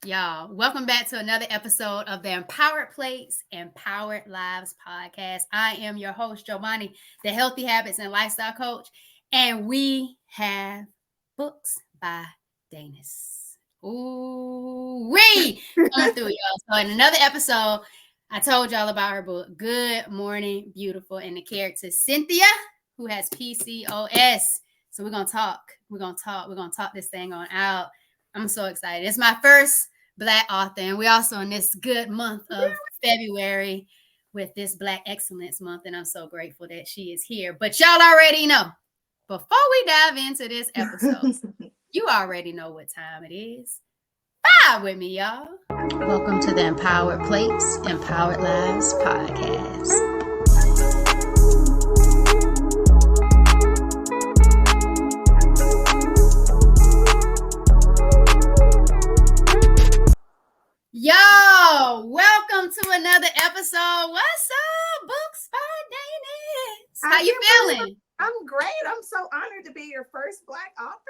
Y'all, welcome back to another episode of the Empowered Plates, Empowered Lives podcast. I am your host, Giovanni, the Healthy Habits and Lifestyle Coach, and we have books by Daines. Ooh, coming through, y'all. So in another episode, I told y'all about her book, Good Morning Beautiful, and the character Cynthia, who has PCOS. So we're gonna talk this thing on out. I'm so excited. It's my first Black author, and we're also in this good month of February with this Black Excellence Month, and I'm so grateful that she is here. But y'all already know, before we dive into this episode, you already know what time it is. Vibe with me, y'all. Welcome to the Empowered Plates, Empowered Lives podcast. Yo, welcome to another episode. What's up, Books by Daines? How you feeling? I'm great. I'm so honored to be your first Black author.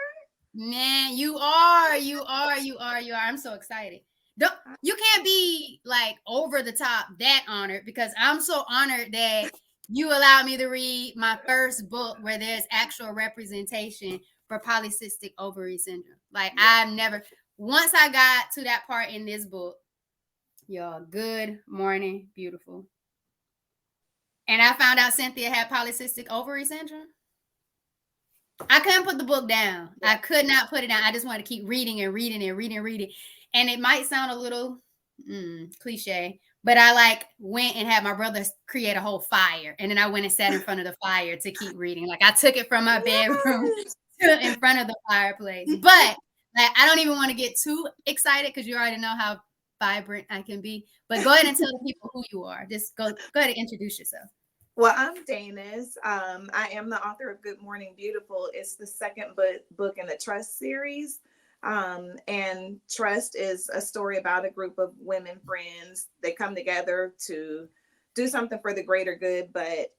Man, you are. I'm so excited. You can't be like over the top that honored, because I'm so honored that you allowed me to read my first book where there's actual representation for polycystic ovary syndrome. Like, once I got to that part in this book, y'all, Good Morning Beautiful, and I found out Cynthia had polycystic ovary syndrome, I couldn't put the book down. I could not put it down. I just wanted to keep reading. And it might sound a little cliche, but I went and had my brother create a whole fire. And then I went and sat in front of the fire to keep reading. Like, I took it from my bedroom to in front of the fireplace. But I don't even want to get too excited, because you already know how vibrant I can be. But go ahead and tell the people who you are. Just go ahead and introduce yourself. Well, I'm Daines. I am the author of Good Morning Beautiful. It's the second book in the Trust series. And Trust is a story about a group of women friends. They come together to do something for the greater good, but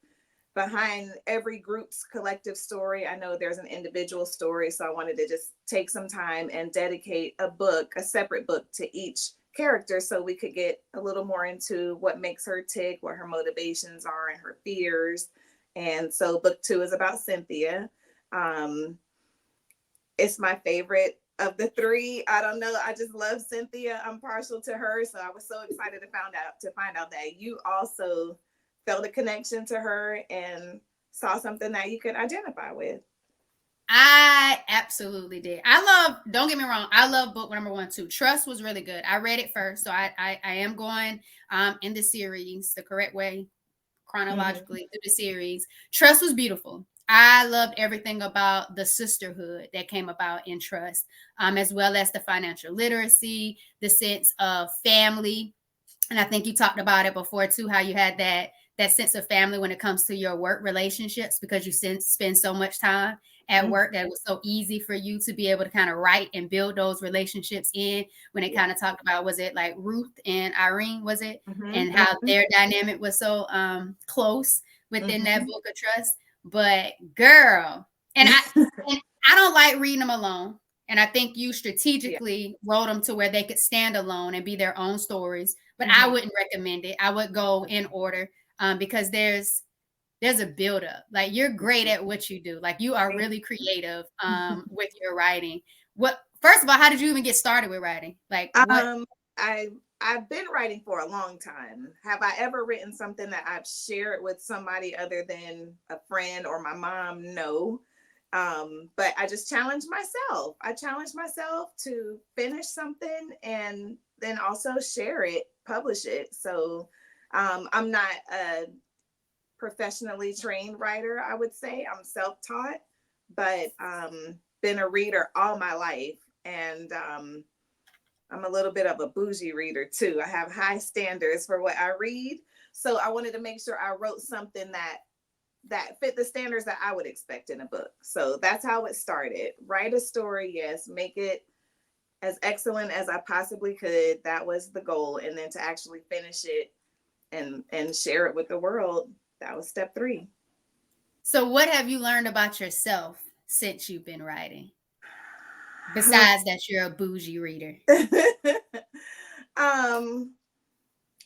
behind every group's collective story, I know there's an individual story. So I wanted to just take some time and dedicate a separate book to each character, so we could get a little more into what makes her tick, what her motivations are, and her fears. And so book 2 is about Cynthia. It's my favorite of the 3. I don't know, I just love Cynthia. I'm partial to her, so I was so excited to find out that you also felt a connection to her and saw something that you could identify with. I absolutely did. Don't get me wrong, I love book number 1 too. Trust was really good. I read it first, so I am going in the series the correct way, chronologically through the series. Trust was beautiful. I loved everything about the sisterhood that came about in Trust, as well as the financial literacy, the sense of family. And I think you talked about it before too, how you had that sense of family when it comes to your work relationships, because you spend so much time at work that it was so easy for you to be able to kind of write and build those relationships in. When it kind of talked about, was it like Ruth and Irene, was it? And how their dynamic was so close within that book of Trust. But girl, and I don't like reading them alone. And I think you strategically wrote them to where they could stand alone and be their own stories. But I wouldn't recommend it. I would go in order, because there's a buildup. Like, you're great at what you do. Like, you are really creative with your writing. First of all, how did you even get started with writing? Like, what? I've been writing for a long time. Have I ever written something that I've shared with somebody other than a friend or my mom? No. But I just challenged myself. I challenged myself to finish something and then also share it, publish it. So I'm not a professionally trained writer, I would say. I'm self-taught, but been a reader all my life. And I'm a little bit of a bougie reader too. I have high standards for what I read. So I wanted to make sure I wrote something that fit the standards that I would expect in a book. So that's how it started. Write a story, yes, make it as excellent as I possibly could. That was the goal. And then to actually finish it and share it with the world, that was step 3. So what have you learned about yourself since you've been writing? Besides that you're a bougie reader. Um,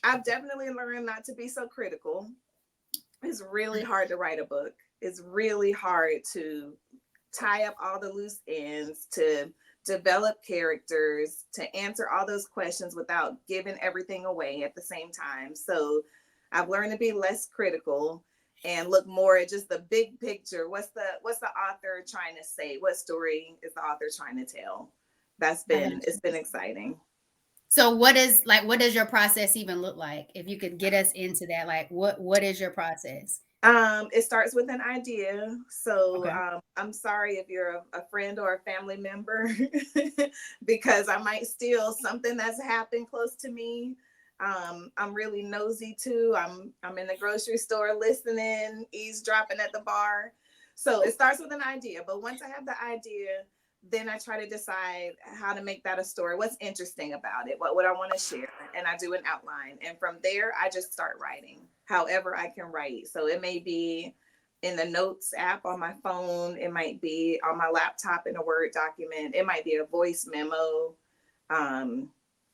I've definitely learned not to be so critical. It's really hard to write a book. It's really hard to tie up all the loose ends, to develop characters, to answer all those questions without giving everything away at the same time. So I've learned to be less critical and look more at just the big picture. What's the author trying to say? What story is the author trying to tell? It's been exciting. So what does your process even look like? If you could get us into that, like what is your process? It starts with an idea. So Okay. I'm sorry if you're a friend or a family member, because I might steal something that's happened close to me. I'm really nosy too. I'm in the grocery store listening, eavesdropping at the bar. So it starts with an idea, but once I have the idea, then I try to decide how to make that a story. What's interesting about it? What would I want to share? And I do an outline. And from there, I just start writing however I can write. So it may be in the notes app on my phone. It might be on my laptop in a Word document. It might be a voice memo, um,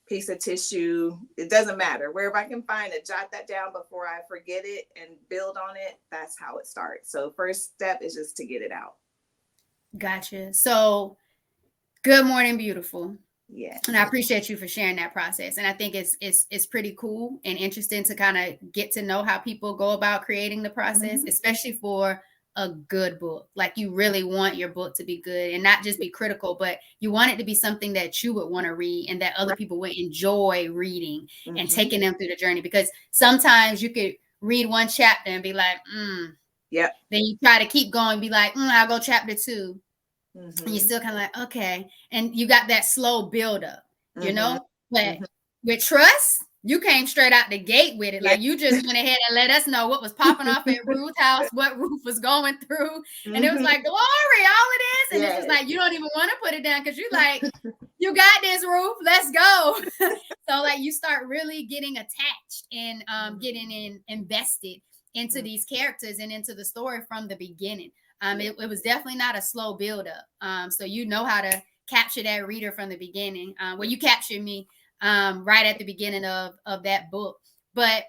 piece of tissue. It doesn't matter. Wherever I can find it, jot that down before I forget it and build on it. That's how it starts. So first step is just to get it out. Gotcha. So good morning, beautiful. Yes. And I appreciate you for sharing that process. And I think it's pretty cool and interesting to kind of get to know how people go about creating the process, especially for a good book. Like you really want your book to be good and not just be critical, but you want it to be something that you would want to read and that other Right. people would enjoy reading and Mm-hmm. taking them through the journey. Because sometimes you could read one chapter and be like, Yep. then you try to keep going, be like, I'll go chapter 2. And you're Mm-hmm. still kind of like, okay. And you got that slow buildup, you Mm-hmm. know? But Mm-hmm. with trust, you came straight out the gate with it. Yeah. Like you just went ahead and let us know what was popping off at Ruth's house, what Ruth was going through. And it was Mm-hmm. like, glory, all it is. And it's just Yes. like, you don't even want to put it down because you're like, you got this, Ruth. Let's go. So like you start really getting attached and getting invested into these characters and into the story from the beginning. It was definitely not a slow build up. So you know how to capture that reader from the beginning. Well, you captured me right at the beginning of that book. But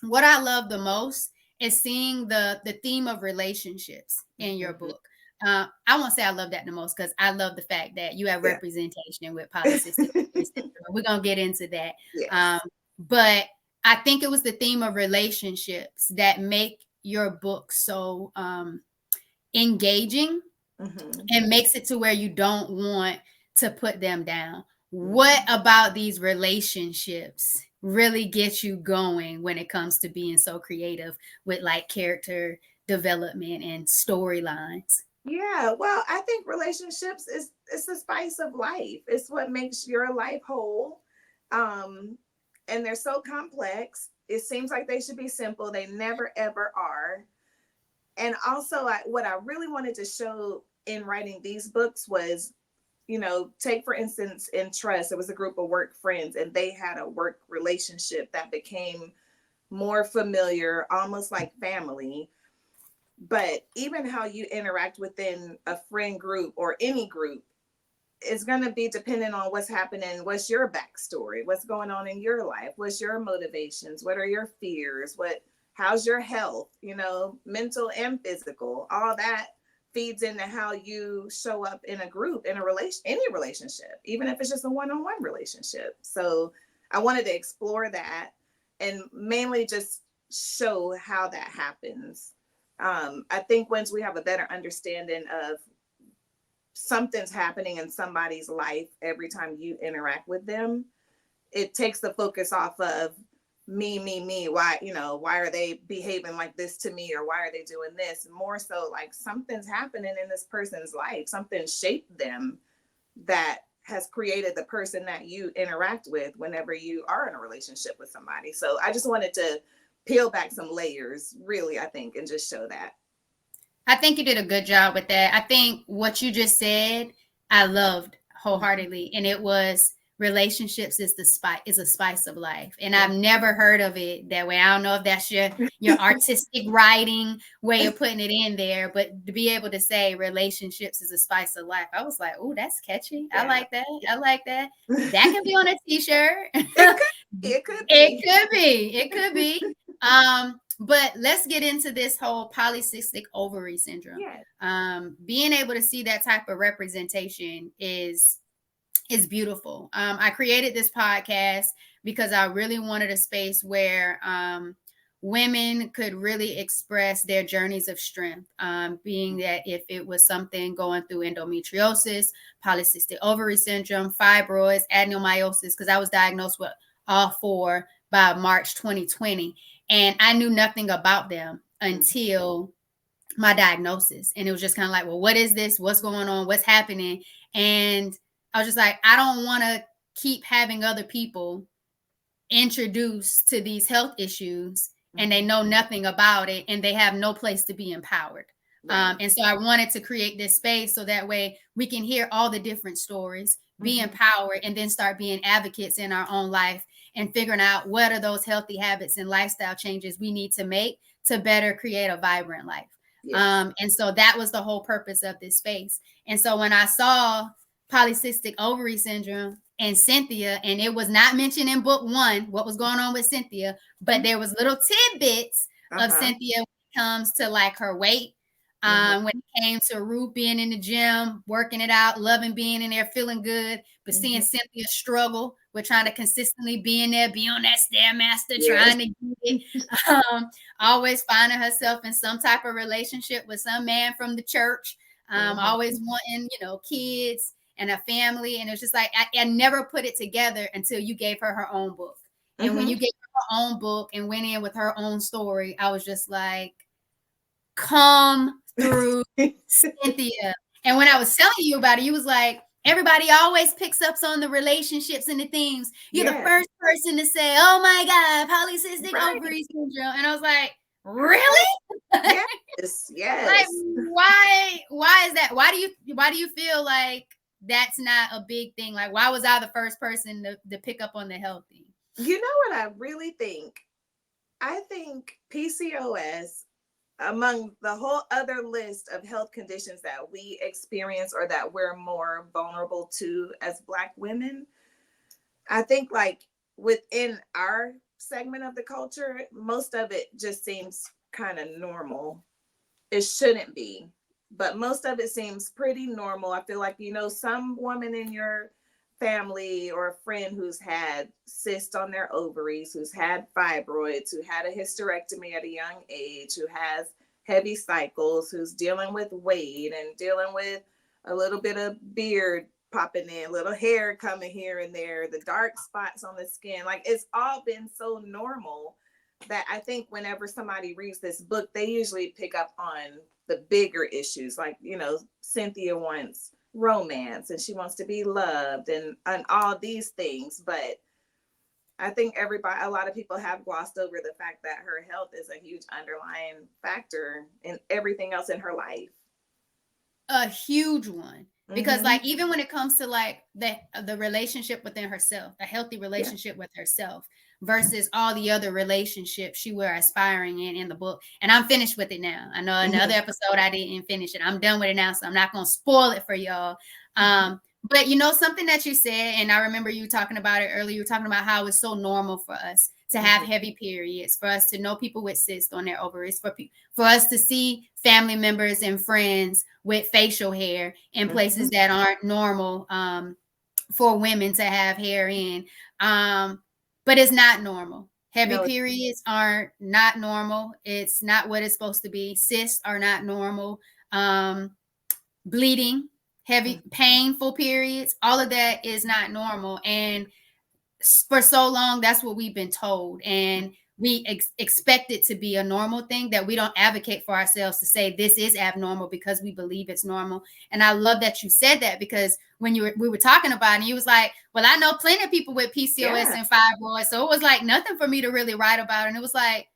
what I love the most is seeing the theme of relationships in your Mm-hmm. book. I won't say I love that the most because I love the fact that you have Yeah. representation with polycystic ovary syndrome. We're gonna get into that, Yes. but I think it was the theme of relationships that make your book so engaging Mm-hmm. and makes it to where you don't want to put them down. What Mm-hmm. about these relationships really gets you going when it comes to being so creative with like character development and storylines? Yeah. Well, I think relationships is it's the spice of life. It's what makes your life whole. Um, and they're so complex. It seems like they should be simple. They never ever are. And also, what I really wanted to show in writing these books was, take for instance in Trust, it was a group of work friends, and they had a work relationship that became more familiar, almost like family. But even how you interact within a friend group or any group is going to be dependent on what's happening. What's your backstory? What's going on in your life? What's your motivations? What are your fears? How's your health? Mental and physical. All that feeds into how you show up in a group, in a any relationship, even if it's just a one-on-one relationship. So I wanted to explore that and mainly just show how that happens. I think once we have a better understanding of something's happening in somebody's life every time you interact with them, it takes the focus off of me, why are they behaving like this to me, or why are they doing this? More so like something's happening in this person's life, something shaped them that has created the person that you interact with whenever you are in a relationship with somebody. So I just wanted to peel back some layers, really, I think, and just show that. I think you did a good job with that. I think what you just said, I loved Mm-hmm. wholeheartedly. And it was relationships is a spice of life. And I've never heard of it that way. I don't know if that's your artistic writing way of putting it in there, but to be able to say relationships is a spice of life, I was like, oh, that's catchy. Yeah. I like that. I like that. That can be on a t-shirt. It could be. It could be. But let's get into this whole polycystic ovary syndrome. Yeah. Being able to see that type of representation is beautiful. I created this podcast because I really wanted a space where women could really express their journeys of strength, being that if it was something going through endometriosis, polycystic ovary syndrome, fibroids, adenomyosis, because I was diagnosed with all four by March 2020. And I knew nothing about them until my diagnosis. And it was just kind of like, well, what is this? What's going on? What's happening? And I was just like, I don't want to keep having other people introduced to these health issues and they know nothing about it and they have no place to be empowered. Right. And so I wanted to create this space so that way we can hear all the different stories, be empowered, and then start being advocates in our own life and figuring out what are those healthy habits and lifestyle changes we need to make to better create a vibrant life. Yes. And so that was the whole purpose of this space. And so when I saw polycystic ovary syndrome and Cynthia, and it was not mentioned in book 1, what was going on with Cynthia, but there was little tidbits of Cynthia when it comes to like her weight, when it came to Ruth being in the gym, working it out, loving being in there, feeling good, but seeing Cynthia struggle with trying to consistently be in there, be on that Stairmaster, trying to get it, always finding herself in some type of relationship with some man from the church, always wanting, kids and a family. And it was just like, I never put it together until you gave her own book. And when you gave her own book and went in with her own story, I was just like, come through, Cynthia. And when I was telling you about it, you was like, everybody always picks up on the relationships and the themes. You're the first person to say, oh my God, polycystic ovary syndrome. And I was like, really? Yes. Like, why is that? Why do you feel like that's not a big thing? Like, why was I the first person to pick up on the healthy? You know what I really think? I think PCOS, among the whole other list of health conditions that we experience or that we're more vulnerable to as Black women, I think like within our segment of the culture, most of it just seems kind of normal. It shouldn't be, but most of it seems pretty normal. I feel like, some woman in your family or a friend who's had cysts on their ovaries, who's had fibroids, who had a hysterectomy at a young age, who has heavy cycles, who's dealing with weight and dealing with a little bit of beard popping in, little hair coming here and there, the dark spots on the skin. Like, it's all been so normal that I think whenever somebody reads this book, they usually pick up on the bigger issues. Like, Cynthia wants romance and she wants to be loved and all these things. But I think a lot of people have glossed over the fact that her health is a huge underlying factor in everything else in her life. A huge one. Because like, even when it comes to like the relationship within herself, a healthy relationship with herself versus all the other relationships she were aspiring in the book. And I'm finished with it now. I know another episode I didn't finish it. I'm done with it now, so I'm not going to spoil it for y'all. But something that you said, and I remember you talking about it earlier, you were talking about how it's so normal for us to have heavy periods, for us to know people with cysts on their ovaries, for us to see family members and friends with facial hair in places that aren't normal for women to have hair in. But it's not normal. Heavy periods are not normal. It's not what it's supposed to be. Cysts are not normal. Bleeding, heavy, painful periods, all of that is not normal. And for so long, that's what we've been told. And we expect it to be a normal thing, that we don't advocate for ourselves to say this is abnormal because we believe it's normal. And I love that you said that, because when we were talking about it, and you was like, well, I know plenty of people with PCOS and fibroids. So it was like nothing for me to really write about. And it was like,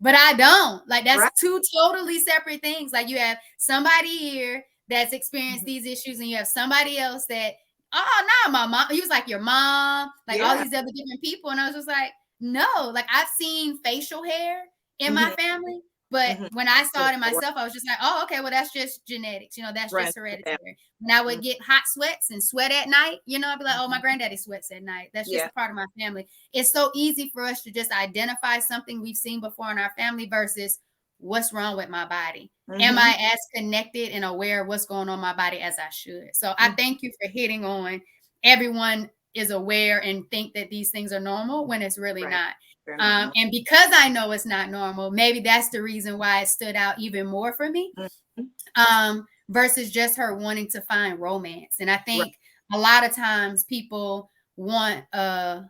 but I don't. Like, that's two totally separate things. Like, you have somebody here that's experienced these issues and you have somebody else that oh no, my mom. He was like, your mom, like all Yeah. these other different people. And I was just like, no, like I've seen facial hair in my Hmm. family. But Hmm. when I saw it in myself, I was just like, oh, okay, well, that's just genetics. That's Right. just hereditary. When I would get hot sweats and sweat at night, I'd be like, oh, my Mhm. granddaddy sweats at night. That's just Yeah. a part of my family. It's so easy for us to just identify something we've seen before in our family versus what's wrong with my body. Am Hmm. I as connected and aware of what's going on in my body as I should? So I thank you for hitting on everyone is aware and think that these things are normal when it's really Right. not. They're not normal. And because I know it's not normal, maybe that's the reason why it stood out even more for me, Mhm. versus just her wanting to find romance. And I Right. think a lot of times people want an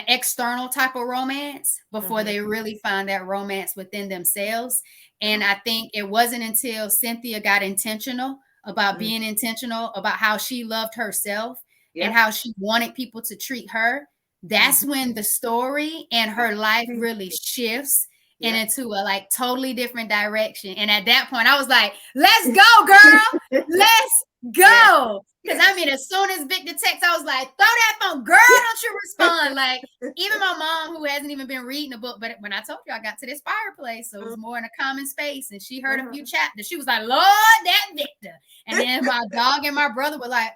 external type of romance before Hmm. they really find that romance within themselves. And Yeah. I think it wasn't until Cynthia got intentional about Mhm. being intentional about how she loved herself and Yep. how she wanted people to treat her. That's Hmm. when the story and her life really shifts and Yep. into a like totally different direction. And at that point, I was like, let's go, girl. Let's Yes. go. Because I Yes. mean, as soon as Victor text, I was like, throw that phone, girl, don't you respond. Like, even my mom, who hasn't even been reading a book, but when I told you I got to this fireplace, so it was more in a common space, and she heard a few Mhm. chapters, she was like, Lord, that Victor. And then my dog and my brother were like,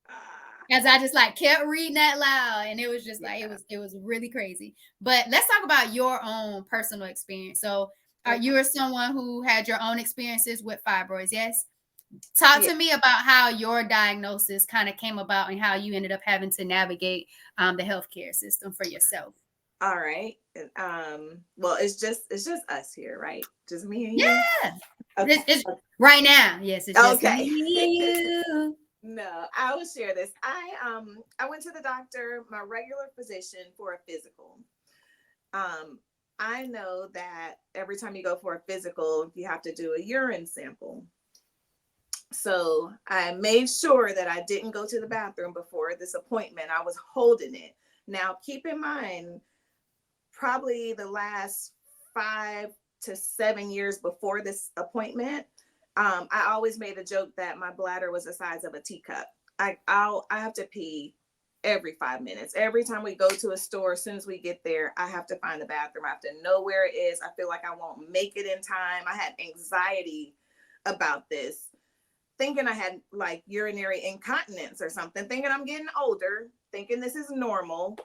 Ah, as I just like kept reading that loud, and it was just like yeah. it was really crazy. But let's talk about your own personal experience. So, are Okay. you are someone who had your own experiences with fibroids? Yes. Talk Yeah. to me about how your diagnosis kind of came about and how you ended up having to navigate the healthcare system for yourself. All right. Well, it's just us here, right? Just me and you. Yeah, Okay. it's right now. Yes, it's just Okay. me and you. No, I will share this. I went to the doctor, my regular physician, for a physical. Um I know that every time you go for a physical, you have to do a urine sample. So I made sure that I didn't go to the bathroom before this appointment. I was holding it. Now, keep in mind, probably the last 5 to 7 years before this appointment, I always made a joke that my bladder was the size of a teacup. I have to pee every 5 minutes. Every time we go to a store, as soon as we get there, I have to find the bathroom. I have to know where it is. I feel like I won't make it in time. I had anxiety about this, thinking I had like urinary incontinence or something, thinking I'm getting older, thinking this is normal.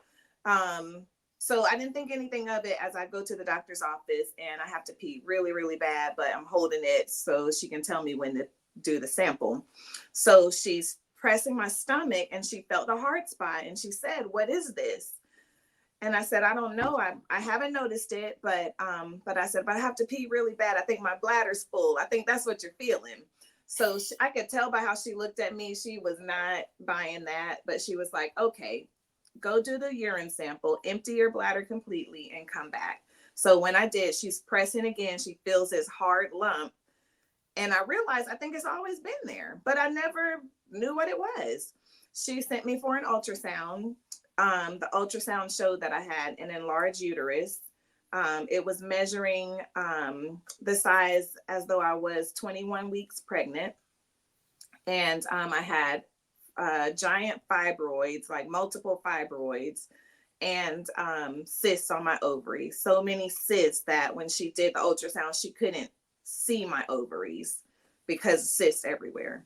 Um, so I didn't think anything of it as I go to the doctor's office and I have to pee really, really bad, but I'm holding it so she can tell me when to do the sample. So she's pressing my stomach and she felt a hard spot and she said, "What is this?" And I said, "I don't know. I haven't noticed it, but I said, but I have to pee really bad. I think my bladder's full. I think that's what you're feeling." So I could tell by how she looked at me, she was not buying that, but she was like, "Okay, go do the urine sample, empty your bladder completely, and come back." So when I did, she's pressing again. She feels this hard lump, and I realized I think it's always been there, but I never knew what it was. She sent me for an ultrasound. The ultrasound showed that I had an enlarged uterus. It was measuring the size as though I was 21 weeks pregnant. And I had giant fibroids, like multiple fibroids, and cysts on my ovaries. So many cysts that when she did the ultrasound, she couldn't see my ovaries because cysts everywhere.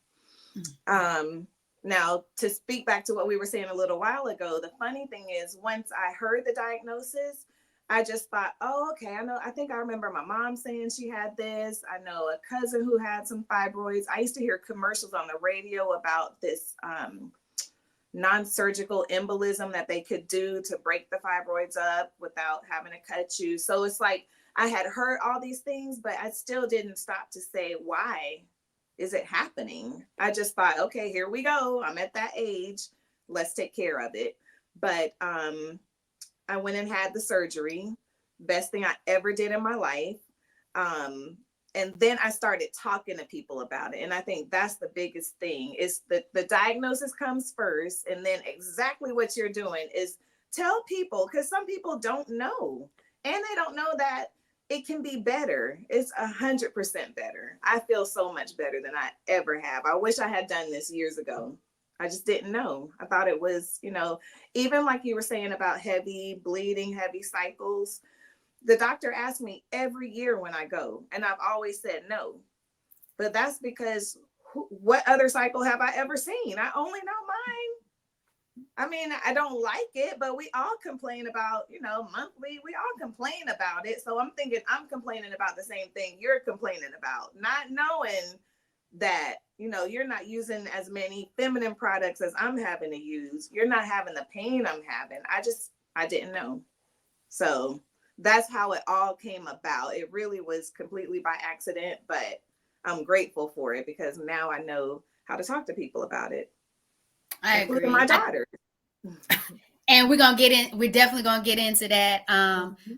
Um, Now, to speak back to what we were saying a little while ago, the funny thing is, once I heard the diagnosis, I just thought, oh, okay, I think I remember my mom saying she had this. I know a cousin who had some fibroids. I used to hear commercials on the radio about this non-surgical embolism that they could do to break the fibroids up without having to cut you. So it's like I had heard all these things, but I still didn't stop to say, why is it happening? I just thought, okay, here we go. I'm at that age. Let's take care of it. But I went and had the surgery. Best thing I ever did in my life. Um, and then I started talking to people about it. And I think that's the biggest thing is that the diagnosis comes first. And then exactly what you're doing is tell people, because some people don't know. And they don't know that it can be better. It's 100% better. I feel so much better than I ever have. I wish I had done this years ago. I just didn't know. I thought it was, even like you were saying about heavy bleeding, heavy cycles. The doctor asked me every year when I go, and I've always said no. But that's because what other cycle have I ever seen? I only know mine. I mean, I don't like it, but we all complain about, monthly. We all complain about it. So I'm thinking I'm complaining about the same thing you're complaining about, not knowing that, you're not using as many feminine products as I'm having to use. You're not having the pain I'm having. I didn't know. So that's how it all came about. It really was completely by accident, but I'm grateful for it because now I know how to talk to people about it, I including agree. my daughter. And we're definitely gonna get into that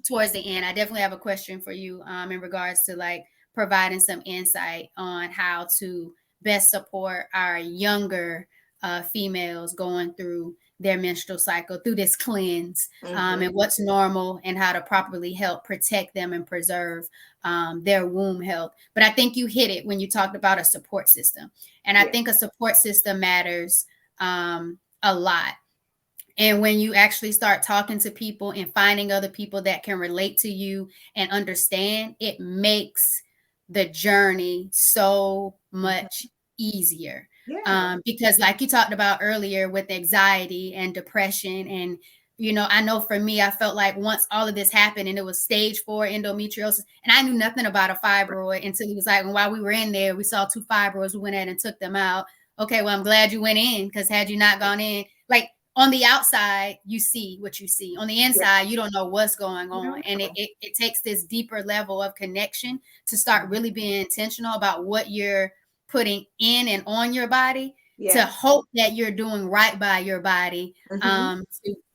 towards the end. I definitely have a question for you in regards to like providing some insight on how to best support our younger females going through their menstrual cycle through this cleanse, and what's normal and how to properly help protect them and preserve their womb health. But I think you hit it when you talked about a support system, and I think a support system matters a lot. And when you actually start talking to people and finding other people that can relate to you and understand, it makes the journey so much easier. Because like you talked about earlier with anxiety and depression, and I know for me, I felt like once all of this happened and it was stage 4 endometriosis, and I knew nothing about a fibroid until he was like, and while we were in there, we saw 2 fibroids, we went in and took them out. Okay, well, I'm glad you went in, because had you not gone in, like, on the outside, you see what you see. On the inside, you don't know what's going on. And it takes this deeper level of connection to start really being intentional about what you're putting in and on your body, to hope that you're doing right by your body, to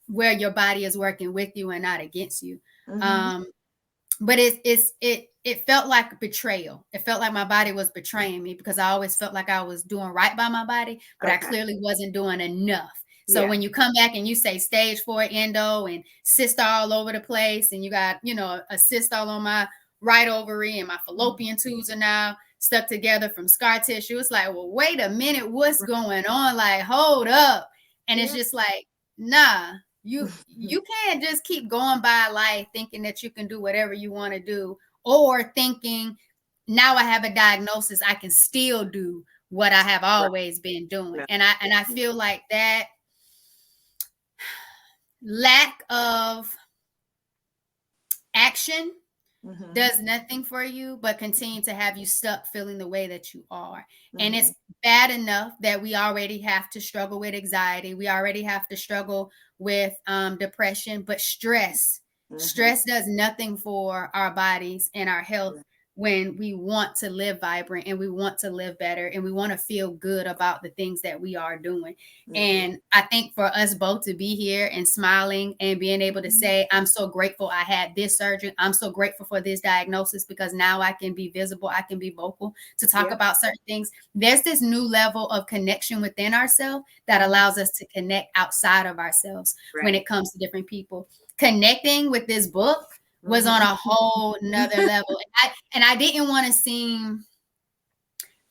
where your body is working with you and not against you. But it felt like betrayal. It felt like my body was betraying me, because I always felt like I was doing right by my body, but I clearly wasn't doing enough. So when you come back and you say stage 4 endo and cyst all over the place, and you got, a cyst all on my right ovary, and my fallopian tubes are now stuck together from scar tissue, it's like, well, wait a minute, what's going on? Like, hold up. And it's just like, nah, you can't just keep going by life thinking that you can do whatever you want to do, or thinking, now I have a diagnosis, I can still do what I have always been doing. And I feel like that lack of action does nothing for you but continue to have you stuck feeling the way that you are. And it's bad enough that we already have to struggle with anxiety. We already have to struggle with depression, but stress does nothing for our bodies and our health when we want to live vibrant and we want to live better and we want to feel good about the things that we are doing. And I think for us both to be here and smiling and being able to say, I'm so grateful I had this surgery. I'm so grateful for this diagnosis, because now I can be visible. I can be vocal to talk about certain things. There's this new level of connection within ourselves that allows us to connect outside of ourselves when it comes to different people. Connecting with this book was on a whole nother level. And I didn't want to seem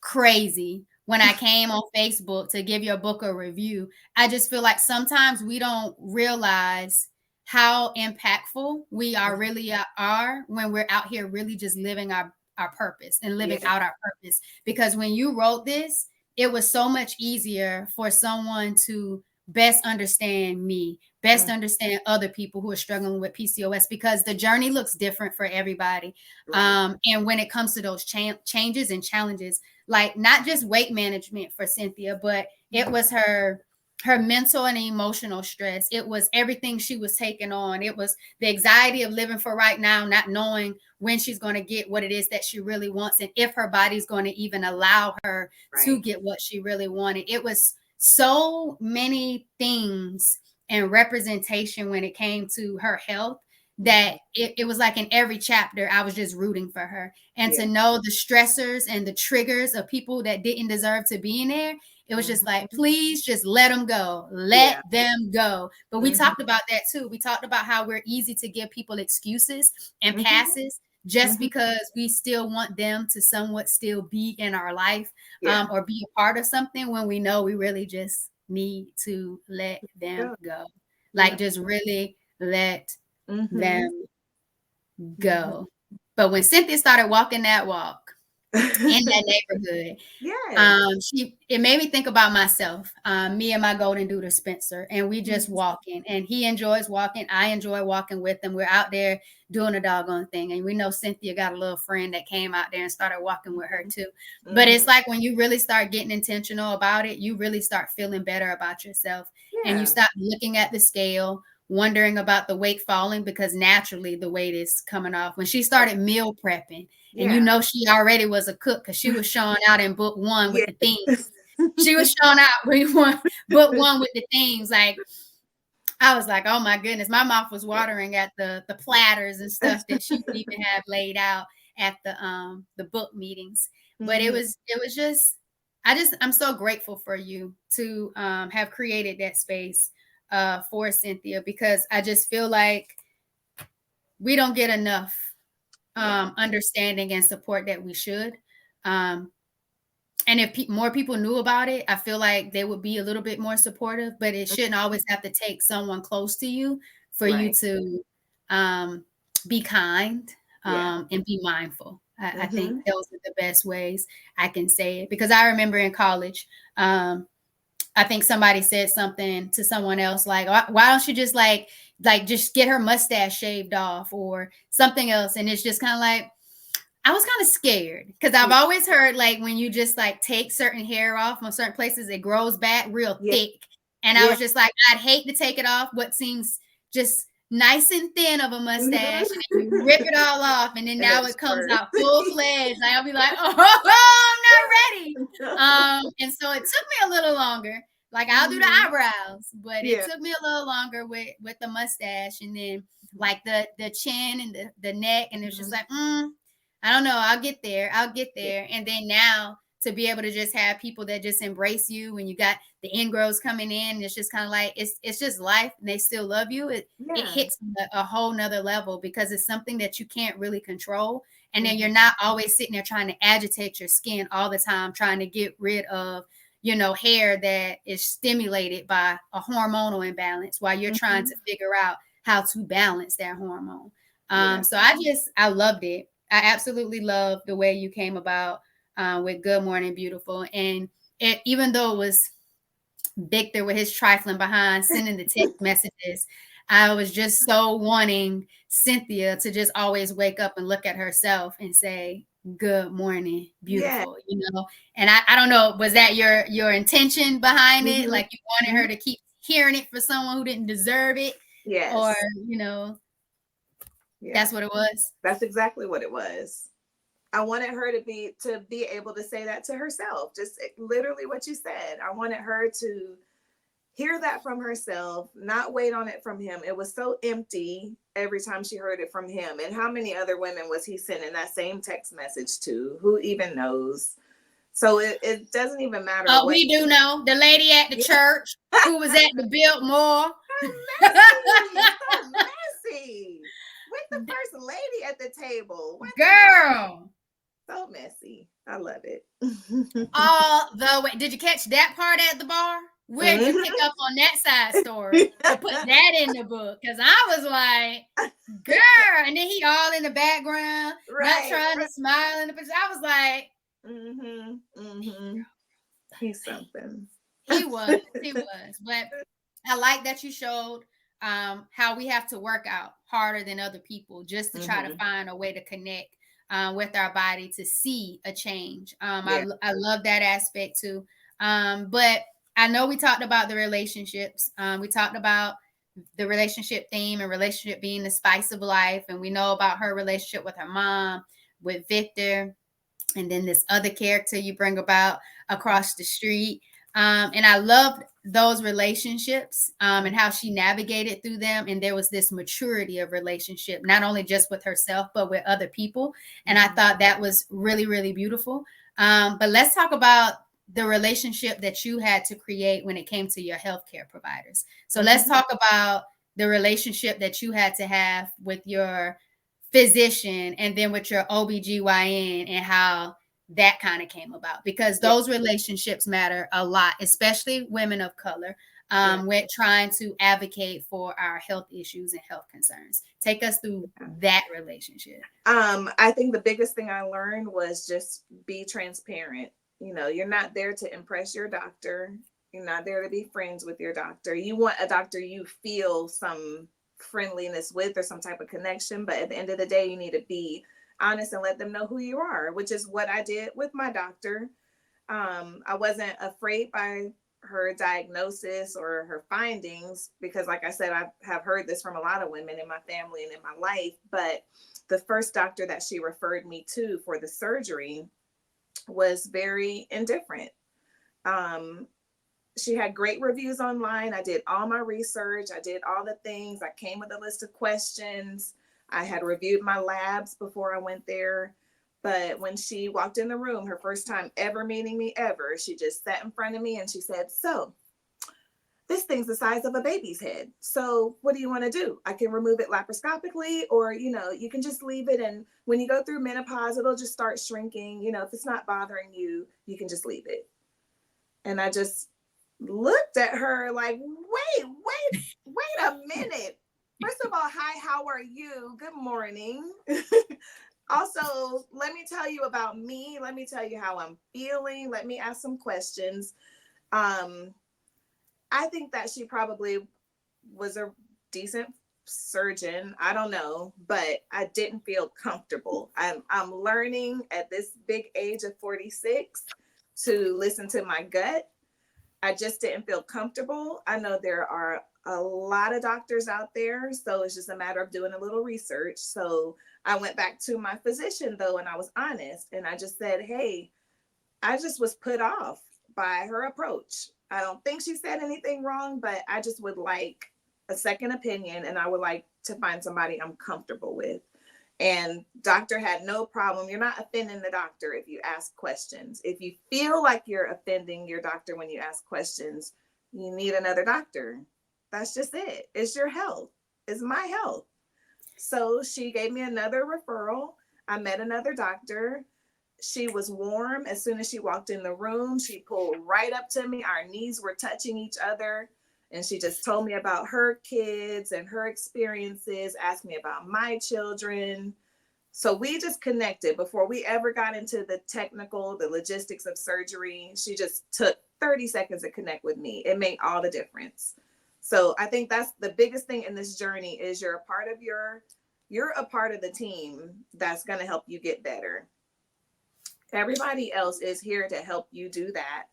crazy when I came on Facebook to give your book a review. I just feel like sometimes we don't realize how impactful we really are when we're out here really just living our purpose and living out our purpose. Because when you wrote this, it was so much easier for someone to best understand me, best understand other people who are struggling with PCOS, because the journey looks different for everybody. And when it comes to those changes and challenges, like not just weight management for Cynthia, but it was her mental and emotional stress. It was everything she was taking on. It was the anxiety of living for right now, not knowing when she's going to get what it is that she really wants, and if her body's going to even allow her to get what she really wanted. It was so many things and representation when it came to her health that it was like in every chapter I was just rooting for her. And to know the stressors and the triggers of people that didn't deserve to be in there, it was just like, please just let them go. Let them go. But we talked about that too. We talked about how we're easy to give people excuses and passes just because we still want them to somewhat still be in our life or be a part of something, when we know we really just need to let them Go. go. Like Yep. just really let Mm-hmm. them go. But when Cynthia started walking that walk in Mm-hmm. that neighborhood, Yes. it made me think about myself, me and my golden doodle Spencer, and we just Mhm. walking. And he enjoys walking. I enjoy walking with him. We're out there doing a doggone thing. And we know Cynthia got a little friend that came out there and started walking with her too. But it's Mhm. like when you really start getting intentional about it, you really start feeling better about yourself. And you Yeah. stop looking at the scale, wondering about the weight falling because naturally the weight is coming off. When she Oh, started meal prepping, and you yeah. know she already was a cook because she was showing out in book one with Yeah. the things. She was showing out book one with the things. Like I was like, oh my goodness, my mouth was watering at the platters and stuff that she would even have laid out at the book meetings. But Mhm. it was just I'm so grateful for you to have created that space for Cynthia, because I just feel like we don't get enough Yeah. understanding and support that we should. Um, and if more people knew about it, I feel like they would be a little bit more supportive. But it shouldn't always have to take someone close to you for you Right. to um, be kind Yeah. and be mindful. I think Mhm. those are the best ways I can say it, because I remember in college, I think somebody said something to someone else like, "Why don't you just like just get her mustache shaved off or something else?" And it's just kind of like, I was kind of scared because I've Yeah. always heard like when you just like take certain hair off on certain places, it grows back real Yeah. thick. And I Yeah. was just like, I'd hate to take it off what seems just nice and thin of a mustache, Mhm. and then you rip it all off, and then And now it's it comes worse. out full fledged. Like I'll be like, oh, I'm not ready. And so it took me a little longer. Like I'll do the Mhm. eyebrows, but it Yeah. took me a little longer with the mustache, and then like the chin and the neck, and it's just Mhm. like, I don't know. I'll get there. I'll get Yeah. there. And then now to be able to just have people that just embrace you when you got the ingrowns coming in, and it's just kind of like it's just life, and they still love you. It Yeah. hits a whole nother level because it's something that you can't really control. And then you're Mhm. not always sitting there trying to agitate your skin all the time, trying to get rid of, hair that is stimulated by a hormonal imbalance while you're trying Mhm. to figure out how to balance that hormone. Yeah. So I loved it. I absolutely love the way you came about with Good Morning Beautiful. And even though it was Victor with his trifling behind sending the text messages, I was just so wanting Cynthia to just always wake up and look at herself and say, "Good morning, Yeah. beautiful," And I don't know, was that your intention behind it? Mhm. Like you wanted Mhm. her to keep hearing it for someone who didn't deserve it? Or, Yes. you know, Yeah. that's what it was? That's exactly what it was. I wanted her to be able to say that to herself. Just literally what you said. I wanted her to hear that from herself, not wait on it from him. It was so empty every time she heard it from him. And how many other women was he sending that same text message to? Who even knows? So it doesn't even matter Oh, what. we do know the lady at the Yeah. church who was at the Biltmore. Messy. So messy. With the first lady at the table. What in the Girl, so messy. I love it. all the way. Did you catch that part at the bar? Where did you pick up on that side story to put that in the book? Because I was like, girl, and then he all in the background, not Right, trying to right. smile in the picture. I was like, Mhm. Mhm. He's something. he was, he was. But I like that you showed how we have to work out harder than other people just to try to Mhm. find a way to connect with our body to see a change. Yeah. I love that aspect too. But I know we talked about the relationships. We talked about the relationship theme and relationship being the spice of life. And we know about her relationship with her mom, with Victor, and then this other character you bring about across the street. And I loved those relationships and how she navigated through them. And there was this maturity of relationship, not only just with herself, but with other people. And I Mhm. thought that was really, really beautiful. But let's talk about the relationship that you had to create when it came to your healthcare providers. So let's Mhm. talk about the relationship that you had to have with your physician and then with your OBGYN, and how that kind of came about, because Yeah. those relationships matter a lot, especially women of color, Yeah. when trying to advocate for our health issues and health concerns. Take us through that relationship. I think the biggest thing I learned was just be transparent. You know, you're not there to impress your doctor. You're not there to be friends with your doctor. You want a doctor you feel some friendliness with or some type of connection. But at the end of the day, you need to be honest and let them know who you are, which is what I did with my doctor. I wasn't afraid by her diagnosis or her findings because, like I said, I have heard this from a lot of women in my family and in my life. But the first doctor that she referred me to for the surgery was very indifferent. Um, she had great reviews online. I did all my research. I did all the things. I came with a list of questions. I had reviewed my labs before I went there. But when she walked in the room, her first time ever meeting me ever, she just sat in front of me and she said, "So, this thing's the size of a baby's head. So what do you want to do? I can remove it laparoscopically, or, you can just leave it. And when you go through menopause, it'll just start shrinking. If it's not bothering you, you can just leave it." And I just looked at her like, wait a minute. First of all, hi, how are you? Good morning. Also, let me tell you about me. Let me tell you how I'm feeling. Let me ask some questions. Um, I think that she probably was a decent surgeon. I don't know, but I didn't feel comfortable. I'm learning at this big age of 46 to listen to my gut. I just didn't feel comfortable. I know there are a lot of doctors out there, so it's just a matter of doing a little research. So I went back to my physician though, and I was honest, and I just said, "Hey, I just was put off by her approach. I don't think she said anything wrong, but I just would like a second opinion, and I would like to find somebody I'm comfortable with." And doctor had no problem. You're not offending the doctor if you ask questions. If you feel like you're offending your doctor when you ask questions, you need another doctor. That's just it. It's your health. It's my health. So she gave me another referral. I met another doctor. She was warm. As soon as she walked in the room, she pulled right up to me. Our knees were touching each other. And she just told me about her kids and her experiences, asked me about my children. So we just connected before we ever got into the logistics of surgery. She just took 30 seconds to connect with me. It made all the difference. So I think that's the biggest thing in this journey is you're a part of the team that's going to help you get better. Everybody else is here to help you do that,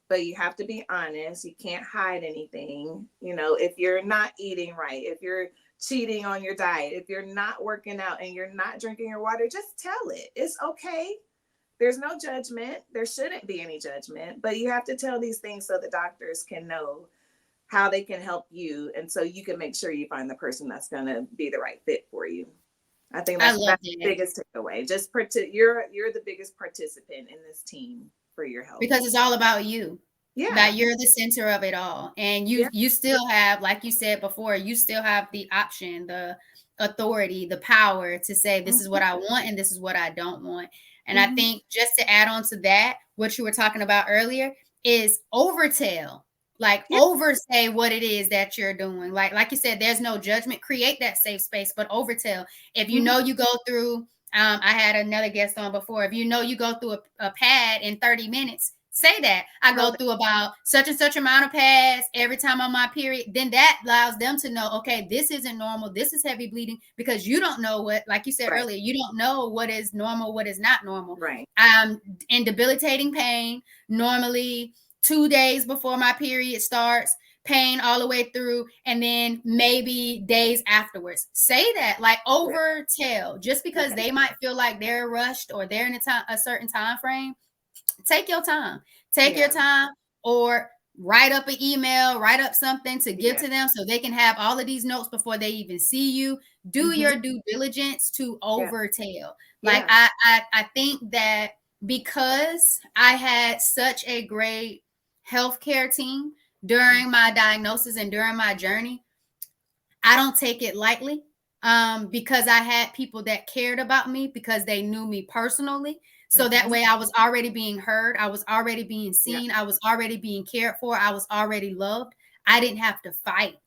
but you have to be honest. You can't hide anything. If you're not eating right, if you're cheating on your diet, if you're not working out and you're not drinking your water, just tell it. It's okay. There's no judgment. There shouldn't be any judgment, but you have to tell these things so the doctors can know how they can help you. And so you can make sure you find the person that's going to be the right fit for you. I think I that's love the that, biggest takeaway. Just you're the biggest participant in this team for your health. because it's all about you. Yeah. That you're the center of it all, and you Yeah. you still have, like you said before, you still have the option, the authority, the power to say this is what I want and this is what I don't want. And I Mm-hmm. think, just to add on to that, what you were talking about earlier is overtell. Like, Yeah. oversay what it is that you're doing. Like you said, there's no judgment. Create that safe space, but overtell. If you Mm-hmm. know you go through, I had another guest on before. If you know you go through a pad in 30 minutes, say that I go through about such and such amount of pads every time on my period. Then that allows them to know, okay, this isn't normal. This is heavy bleeding, because you don't know what, like you said Right. earlier, you don't know what is normal, what is not normal. Right. In debilitating pain, normally 2 days before my period starts, pain all the way through, and then maybe days afterwards. Say that, like, overtell. Just because they might feel like they're rushed or they're in a certain time frame, take your time. Take your time, or write up an email, write up something to give to them so they can have all of these notes before they even see you. Do your due diligence to overtell. Like, I think that because I had such a great healthcare team during my diagnosis and during my journey, I don't take it lightly, because I had people that cared about me because they knew me personally. So that way I was already being heard. I was already being seen. I was already being cared for. I was already loved. I didn't have to fight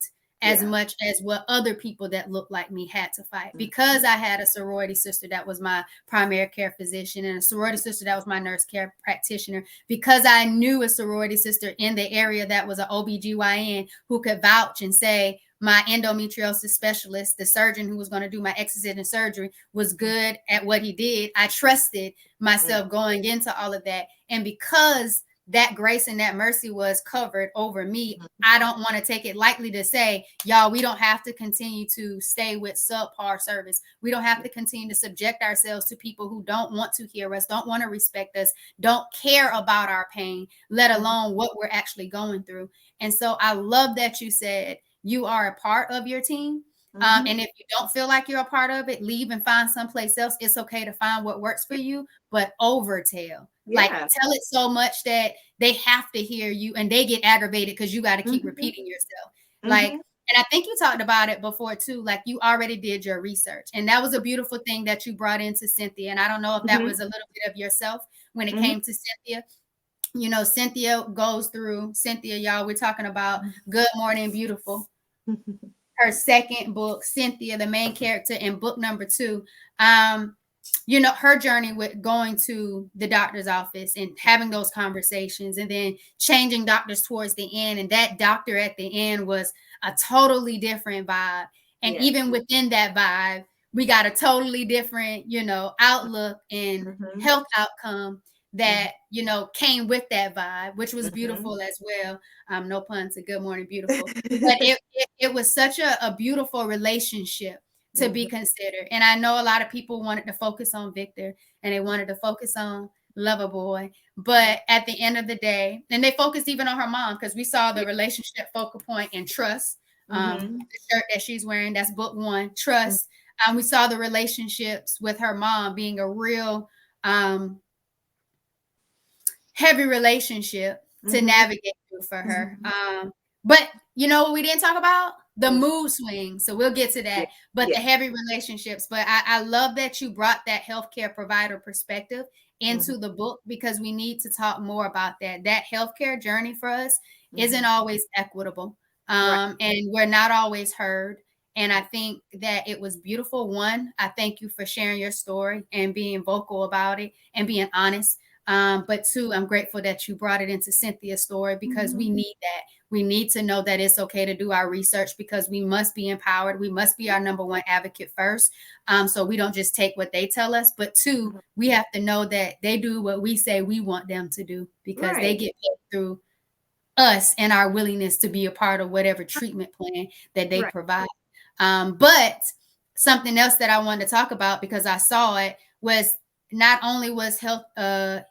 as much as what other people that looked like me had to fight, because I had a sorority sister that was my primary care physician and a sorority sister that was my nurse care practitioner, because I knew a sorority sister in the area that was an OBGYN who could vouch and say my endometriosis specialist, the surgeon who was going to do my excision surgery, was good at what he did. I trusted myself going into all of that. And because that grace and that mercy was covered over me, I don't want to take it lightly to say, y'all, we don't have to continue to stay with subpar service. We don't have to continue to subject ourselves to people who don't want to hear us, don't want to respect us, don't care about our pain, let alone what we're actually going through. And so I love that you said you are a part of your team. And if you don't feel like you're a part of it, leave and find someplace else. It's okay to find what works for you, but overtell. Like, tell it so much that they have to hear you and they get aggravated because you got to keep repeating yourself. Like, and I think you talked about it before too, like you already did your research. And that was a beautiful thing that you brought into Cynthia. And I don't know if that was a little bit of yourself when it came to Cynthia. You know, Cynthia goes through, Cynthia, y'all, we're talking about Good Morning Beautiful. Her second book, Cynthia, the main character in book number 2. You know, her journey with going to the doctor's office and having those conversations and then changing doctors towards the end. And that doctor at the end was a totally different vibe. And even within that vibe, we got a totally different, you know, outlook and health outcome that, you know, came with that vibe, which was beautiful as well. No pun to Good Morning Beautiful. But it was such a beautiful relationship to be considered. And I know a lot of people wanted to focus on Victor and they wanted to focus on Loverboy. But at the end of the day, and they focused even on her mom, because we saw the relationship focal point in Trust. The shirt that she's wearing, that's book 1, Trust. We saw the relationships with her mom being a real heavy relationship to navigate through for her. But you know what we didn't talk about? The mood swings. So we'll get to that. But the heavy relationships. But I love that you brought that healthcare provider perspective into the book, because we need to talk more about that. That healthcare journey for us isn't always equitable. And we're not always heard. And I think that it was beautiful. One, I thank you for sharing your story and being vocal about it and being honest. But 2, I'm grateful that you brought it into Cynthia's story, because we need that. We need to know that it's okay to do our research, because we must be empowered. We must be our number 1 advocate first. So we don't just take what they tell us, but 2, we have to know that they do what we say we want them to do, because they get paid through us and our willingness to be a part of whatever treatment plan that they provide. But something else that I wanted to talk about, because I saw it, was not only was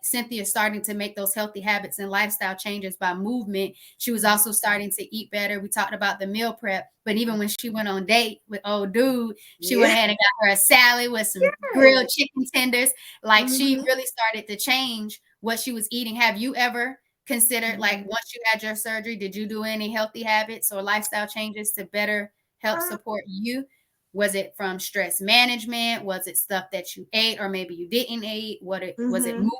Cynthia starting to make those healthy habits and lifestyle changes by movement, she was also starting to eat better. We talked about the meal prep, but even when she went on date with old dude, she went ahead and got her a salad with some grilled chicken tenders. Like she really started to change what she was eating. Have you ever considered, like, once you had your surgery, did you do any healthy habits or lifestyle changes to better help support you? Was it from stress management? Was it stuff that you ate or maybe you didn't eat? Was it movement?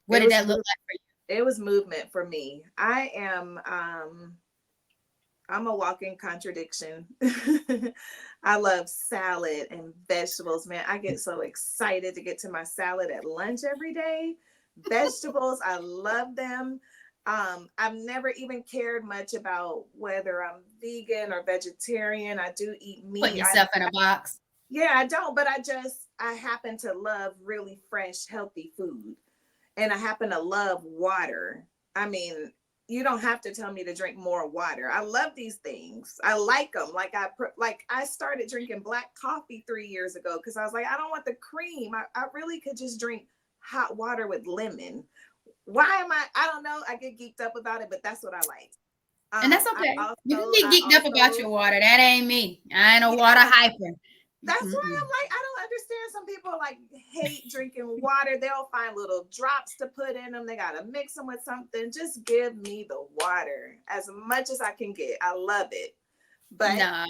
What did that look like for you? It was movement for me. I'm a walking contradiction. I love salad and vegetables, man. I get so excited to get to my salad at lunch every day. Vegetables, I love them. I've never even cared much about whether I'm vegan or vegetarian. I do eat meat. Put yourself in a box. Yeah, I don't, but I happen to love really fresh, healthy food. And I happen to love water. I mean, you don't have to tell me to drink more water. I love these things. I like them. Like I started drinking black coffee 3 years ago because I was like, I don't want the cream. I really could just drink hot water with lemon. Why am I don't know. I get geeked up about it, but that's what I like. And that's okay. You can get geeked up about your water. That ain't me. I ain't a water hyper. That's why I'm like, I don't understand. Some people like hate drinking water. They'll find little drops to put in them. They got to mix them with something. Just give me the water as much as I can get. I love it. But nah,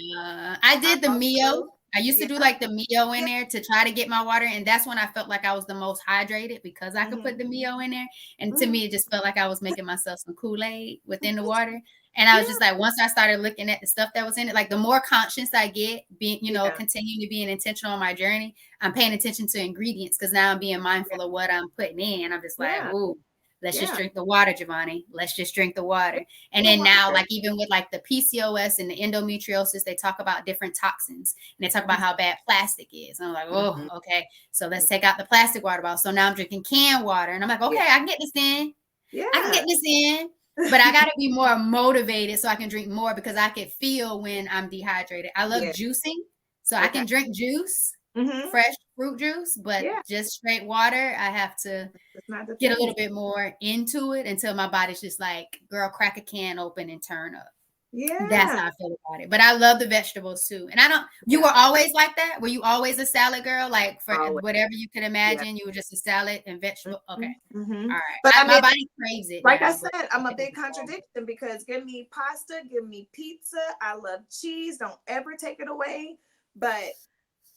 I did the Mio. I used to Yeah. do like the Mio in Yeah. there to try to get my water, and that's when I felt like I was the most hydrated because I could Mm-hmm. put the Mio in there. And to Mm-hmm. me, it just felt like I was making myself some Kool-Aid within the water. And I was Yeah. just like, once I started looking at the stuff that was in it, like the more conscious I get, being, Yeah. continuing to being intentional on my journey, I'm paying attention to ingredients because now I'm being Yeah. mindful of what I'm putting in. I'm just like, Yeah. ooh, let's just Yeah. drink the water, Giovanni. Let's just drink the water. And The then now, water. like even with like the PCOS and the endometriosis, they talk about different toxins and they talk about how bad plastic is. And I'm like, oh, Mm-hmm. okay. So let's take out the plastic water bottle. So now I'm drinking canned water. And I'm like, okay, Yeah. I can get this in. I can Yeah. get this in. But I got to be more motivated so I can drink more because I can feel when I'm dehydrated. I love Yeah. juicing. So I Okay. can drink juice, Mm-hmm. fresh fruit juice, but Yeah. just straight water, I have to It's not the get a thing. little bit more into it until my body's just like, girl, crack a can open and turn up. That's Yeah. how I feel about it. But I love the vegetables too. And you Yeah. were always like that? Were you always a salad girl? Like for Always. whatever you could Yeah. imagine, you were just a salad and vegetable? Okay. Mm-hmm. All But right. I My mean, body craves it like I now, but said, I'm a it big is a salad. contradiction because give me pasta, give me pizza. I love cheese. Don't ever take it away. But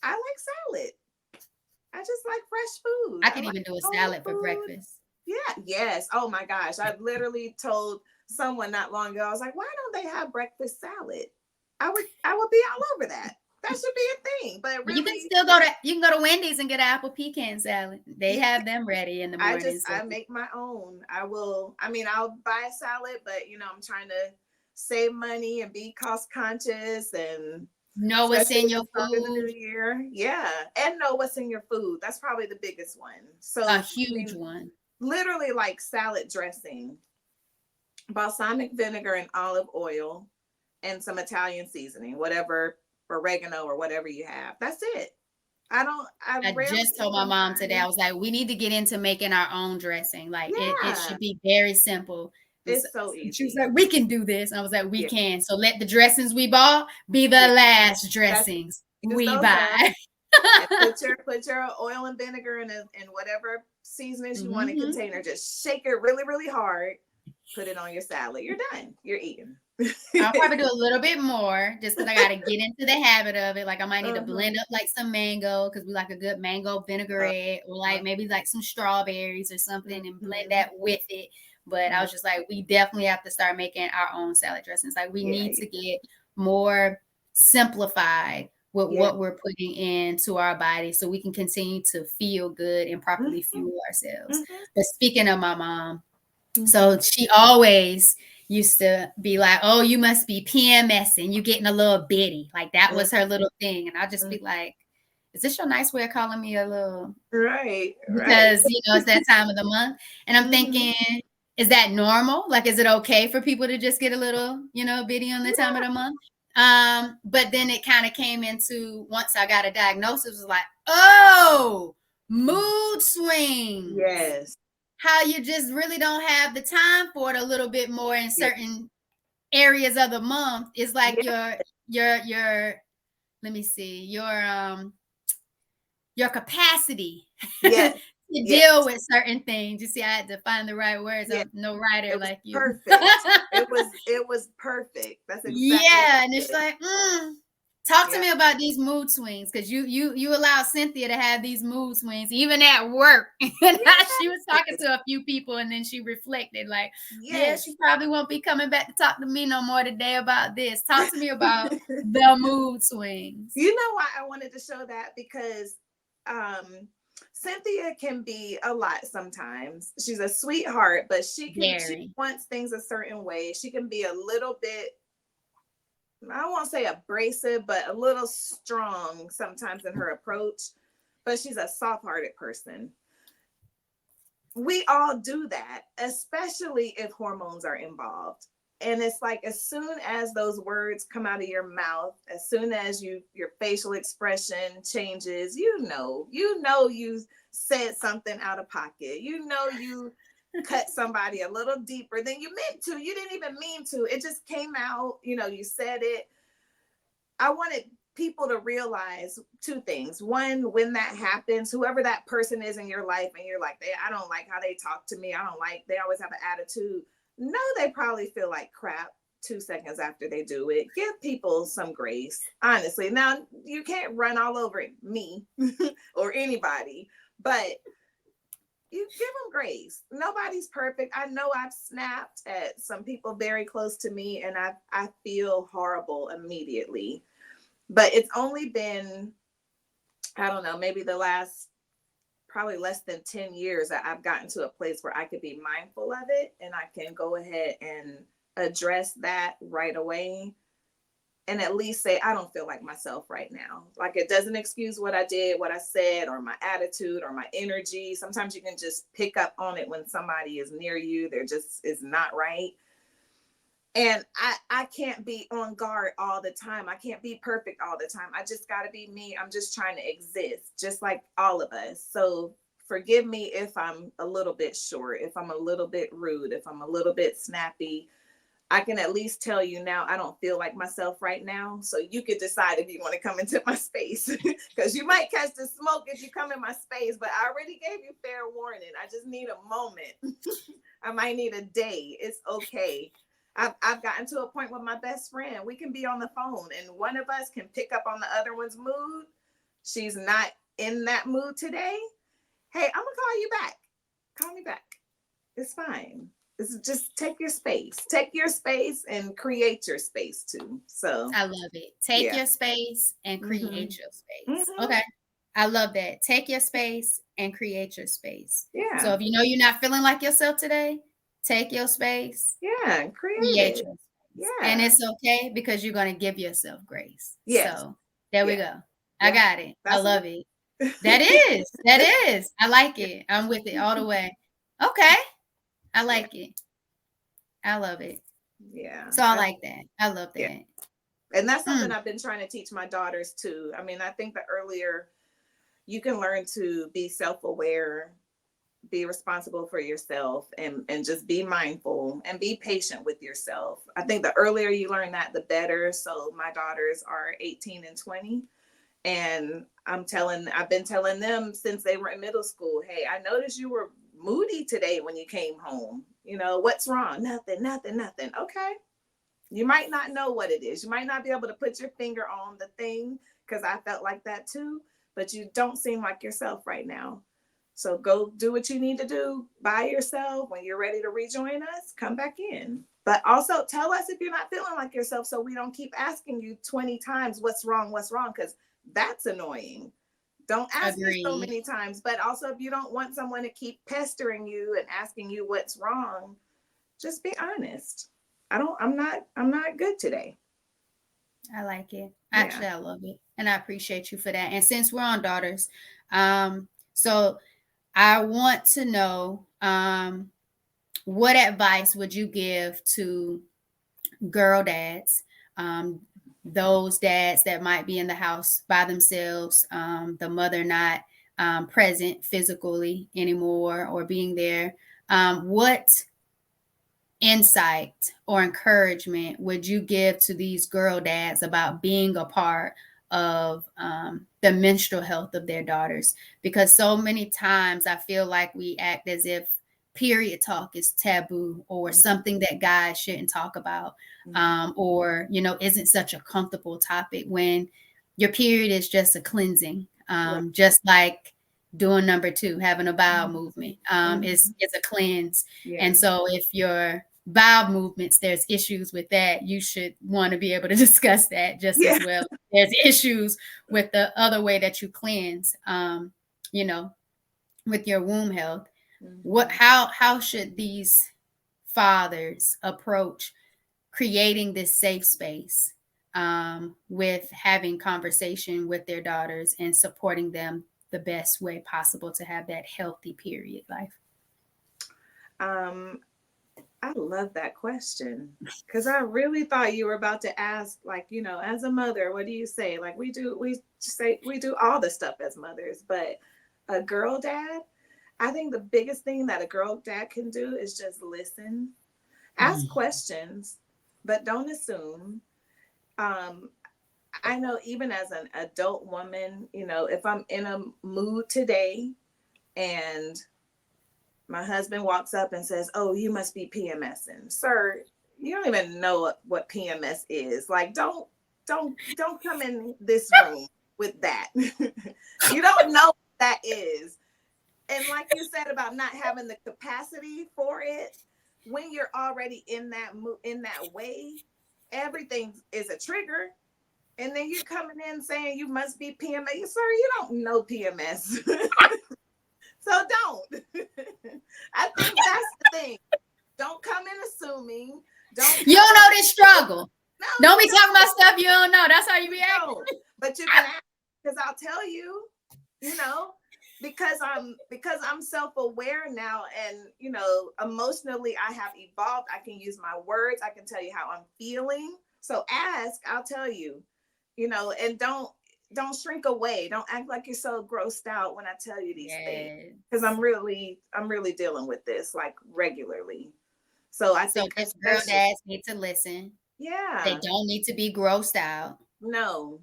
I like salad. I just like fresh food. I I could like even do a soul salad for food. breakfast. Yeah. Yes. Oh my gosh. I've literally told someone not long ago, I was like, why don't they have breakfast salad? I would be all over that. That should be a thing. But But you can really, still go to Wendy's and get an apple pecan salad. They yeah, have them ready in the morning. So I make my own. I'll buy a salad, but I'm trying to save money and be cost conscious, and know what's especially in with the your start of the food. new year. Yeah. And know what's in your food. That's probably the biggest one. A So I huge mean, one. literally like salad dressing, balsamic vinegar and olive oil, and some Italian seasoning, whatever, oregano or whatever you have. That's it. I I rarely just told my even mom today, buy. I was like, we need to get into making our own dressing. Like it Yeah. should be very simple. It's so She was easy. like, we can do this. And I was like, we Yeah. can. So let the dressings we bought be the Yeah. last That's dressings use we those up buy. and put your oil and vinegar in whatever seasonings you want in Mhm. container. Just shake it really, really hard. Put it on your salad. You're done. You're eating. I'll probably do a little bit more just because I got to get into the habit of it. Like I might need to Uh-huh. blend up like some mango because we like a good mango vinaigrette or like maybe like some strawberries or something and blend Mm-hmm. that with it. But I Mm-hmm. was just like, we definitely have to start making our own salad dressings. Like we Yeah. need to get more simplified with Yeah. what we're putting into our body so we can continue to feel good and properly Mm-hmm. fuel ourselves. Mm-hmm. But speaking of my mom, Mm-hmm. so she always used to be like, "Oh, you must be PMSing. You getting a little bitty." Like that was her little thing, and I'll just Mm-hmm. be like, "Is this your nice way of calling me a little?" Right. Right. Because it's that time of the month, and I'm Mm-hmm. thinking, is that normal? Like, is it okay for people to just get a little, bitty on the time of Yeah. the month? But then it kind of came into once I got a diagnosis, it was like, oh, mood swings, Yes. how you just really don't have the time for it a little bit more in Yeah. certain areas of the month. It's like Yeah. your let me see, your capacity Yes. to Yes. deal with certain things. You see, I had to find the right words. Yes. I'm no writer It was like you. perfect. It was perfect. That's exactly Yeah, and it's it. like, talk to Yeah. me about these mood swings because you allow Cynthia to have these mood swings even at work. And she was talking Yes. to a few people, and then she reflected, like, yeah, Yes. she probably won't be coming back to talk to me no more today about this. Talk to me about the mood swings. You know why I wanted to show that? Because um Cynthia can be a lot sometimes. She's a sweetheart, but she Very. wants things a certain way. She can be a little bit, I won't say abrasive, but a little strong sometimes in her approach. But she's a soft-hearted person. We all do that, especially if hormones are involved. And it's like as soon as those words come out of your mouth, as soon as your facial expression changes, you said something out of pocket. You cut somebody a little deeper than you meant to. You didn't even mean to. It just came out, you said it. I wanted people to realize two things. One, when that happens, whoever that person is in your life, and you're like, I don't like how they talk to me. They always have an attitude. No, they probably feel like crap. 2 seconds after they do it. Give people some grace, honestly. Now, you can't run all over me or anybody, but you give them grace. Nobody's perfect. I know I've snapped at some people very close to me, and I feel horrible immediately. But it's only been, I don't know, maybe the last probably less than 10 years that I've gotten to a place where I could be mindful of it and I can go ahead and address that right away and at least say, I don't feel like myself right now. Like, it doesn't excuse what I did, what I said, or my attitude or my energy. Sometimes you can just pick up on it when somebody is near you. They're just is not right. And I can't be on guard all the time. I can't be perfect all the time. I just got to be me. I'm just trying to exist, just like all of us. So forgive me if I'm a little bit short, if I'm a little bit rude, if I'm a little bit snappy. I can at least tell you now I don't feel like myself right now. So you could decide if you want to come into my space, because you might catch the smoke if you come in my space, but I already gave you fair warning. I just need a moment. I might need a day. It's okay. I've gotten to a point with my best friend. We can be on the phone and one of us can pick up on the other one's mood. She's not in that mood today. Hey, I'm going to call you back. Call me back. It's fine. It's just take your space and create your space too. So I love it. Take your space and create your space. Mm-hmm. Okay. I love that. Take your space and create your space. Yeah. So if you know you're not feeling like yourself today, take your space. Yeah. Create your it. space. Yeah. And it's okay because you're going to give yourself grace. Yes. So there we go. Yeah. I got it. I love it. That is. I like it. I'm with it all the way. Okay. I like it. I love it. Yeah. So I like that. I love that. Yeah. And that's something I've been trying to teach my daughters too. I mean, I think the earlier you can learn to be self-aware, be responsible for yourself, and just be mindful and be patient with yourself. I think the earlier you learn that, the better. So my daughters are 18 and 20. And I've been telling them since they were in middle school, hey, I noticed you were moody today when you came home. You know, what's wrong? Nothing. Okay. You might not know what it is. You might not be able to put your finger on the thing, because I felt like that too, but you don't seem like yourself right now. So go do what you need to do by yourself. When you're ready to rejoin us, come back in. But also tell us if you're not feeling like yourself, so we don't keep asking you 20 times what's wrong, because that's annoying. Don't ask us so many times. But also, if you don't want someone to keep pestering you and asking you what's wrong, just be honest. I'm not good today. I like it. Actually, I love it. And I appreciate you for that. And since we're on daughters, so I want to know, what advice would you give to girl dads, those dads that might be in the house by themselves, the mother not present physically anymore or being there? What insight or encouragement would you give to these girl dads about being a part of the menstrual health of their daughters? Because so many times I feel like we act as if period talk is taboo or something that guys shouldn't talk about, or, you know, isn't such a comfortable topic, when your period is just a cleansing, just like doing number 2, having a bowel movement, is a cleanse. And so if your bowel movements, there's issues with that, you should want to be able to discuss that just as well. There's issues with the other way that you cleanse, you know, with your womb health. How should these fathers approach creating this safe space, with having conversation with their daughters and supporting them the best way possible to have that healthy period life? I love that question, because I really thought you were about to ask, like, you know, as a mother, what do you say? Like, we do all the stuff as mothers, but a girl dad, I think the biggest thing that a girl dad can do is just listen, ask questions, but don't assume. I know even as an adult woman, you know, if I'm in a mood today and my husband walks up and says, "Oh, you must be PMSing." Sir, You don't even know what PMS is. Like, don't come in this room with that. You don't know what that is. And like you said about not having the capacity for it, when you're already in that way, everything is a trigger. And then you're coming in saying you must be PMS. Sir, you don't know PMS. So don't. I think that's the thing. Don't come in assuming. You don't know this struggle. No, don't be talking about stuff you don't know. That's how you be acting. But you can ask, because I'll tell you, because I'm self-aware now, and emotionally I have evolved. I can use my words. I can tell you how I'm feeling. So ask, I'll tell you, and don't shrink away. Don't act like you're so grossed out when I tell you these things, because I'm really dealing with this like regularly. So I think just girl dads need to listen. Yeah. They don't need to be grossed out. No.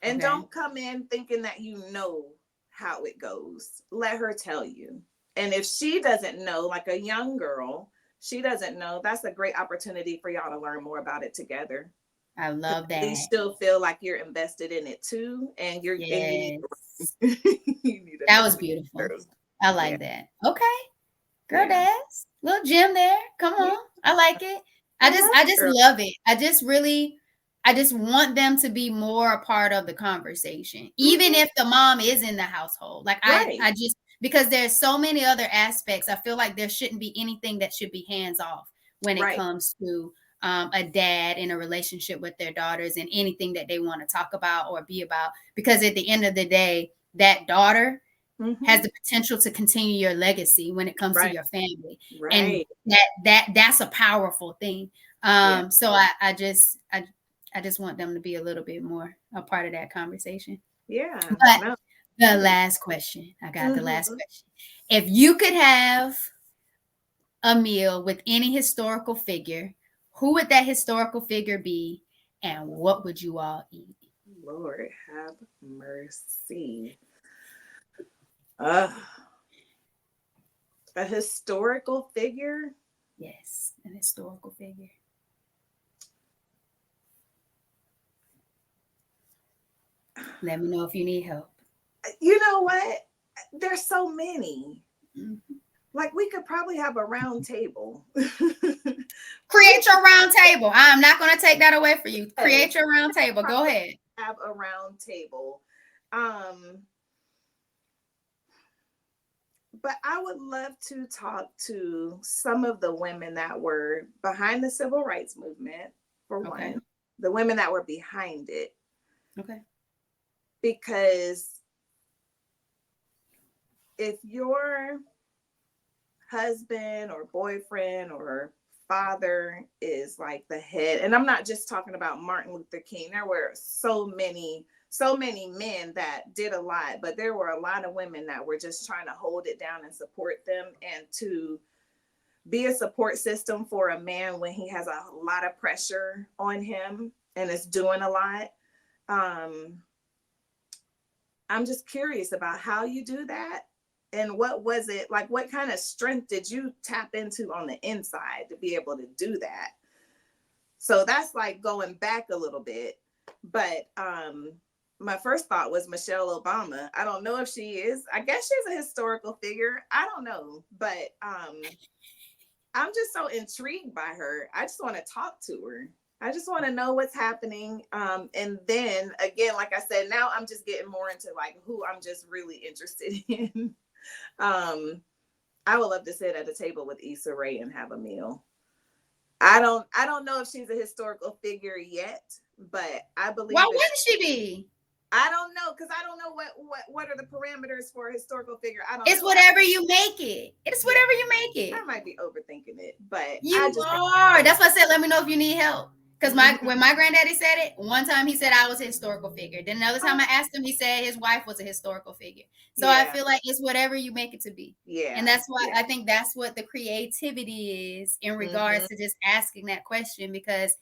And don't come in thinking that you know how it goes. Let her tell you. And if she doesn't know, like a young girl, she doesn't know, that's a great opportunity for y'all to learn more about it together. I love that. You still feel like you're invested in it too. And you're that was beautiful. I like that. Okay. Girl dads. Little gym there. Come on. I like it. I just love it. I just want them to be more a part of the conversation, even if the mom is in the household. Like I just, because there's so many other aspects. I feel like there shouldn't be anything that should be hands off when it comes to a dad in a relationship with their daughters and anything that they want to talk about or be about. Because at the end of the day, that daughter has the potential to continue your legacy when it comes to your family. And that's a powerful thing. So I just want them to be a little bit more a part of that conversation. Yeah. But the last question, I got the last question. If you could have a meal with any historical figure, who would that historical figure be, and what would you all eat? Lord have mercy. A historical figure? Yes, an historical figure. Let me know if you need help. You know what? There's so many. Like, we could probably have a round table. Create your round table. I'm not going to take that away for you. Create your round table. Go ahead. Have a round table. But I would love to talk to some of the women that were behind the civil rights movement, for one, the women that were behind it. Okay. Because if your husband or boyfriend or father is like the head, and I'm not just talking about Martin Luther King, there were so many men that did a lot, but there were a lot of women that were just trying to hold it down and support them, and to be a support system for a man when he has a lot of pressure on him and is doing a lot. I'm just curious about how you do that, and what was it like? What kind of strength did you tap into on the inside to be able to do that? So that's like going back a little bit. But my first thought was Michelle Obama. I don't know if she is. I guess she's a historical figure. I don't know. But I'm just so intrigued by her. I just want to talk to her. I just want to know what's happening. And then again, like I said, now I'm just getting more into like who I'm just really interested in. I would love to sit at a table with Issa Rae and have a meal. I don't know if she's a historical figure yet, but I believe. Why wouldn't she be? I don't know, because I don't know what are the parameters for a historical figure. I don't. It's know. Whatever you make it. It's whatever you make it. I might be overthinking it, but you are. That's why I said, let me know if you need help. Because when my granddaddy said it, one time he said I was a historical figure. Then another time I asked him, he said his wife was a historical figure. So I feel like it's whatever you make it to be. Yeah. And that's why I think that's what the creativity is in regards to just asking that question, because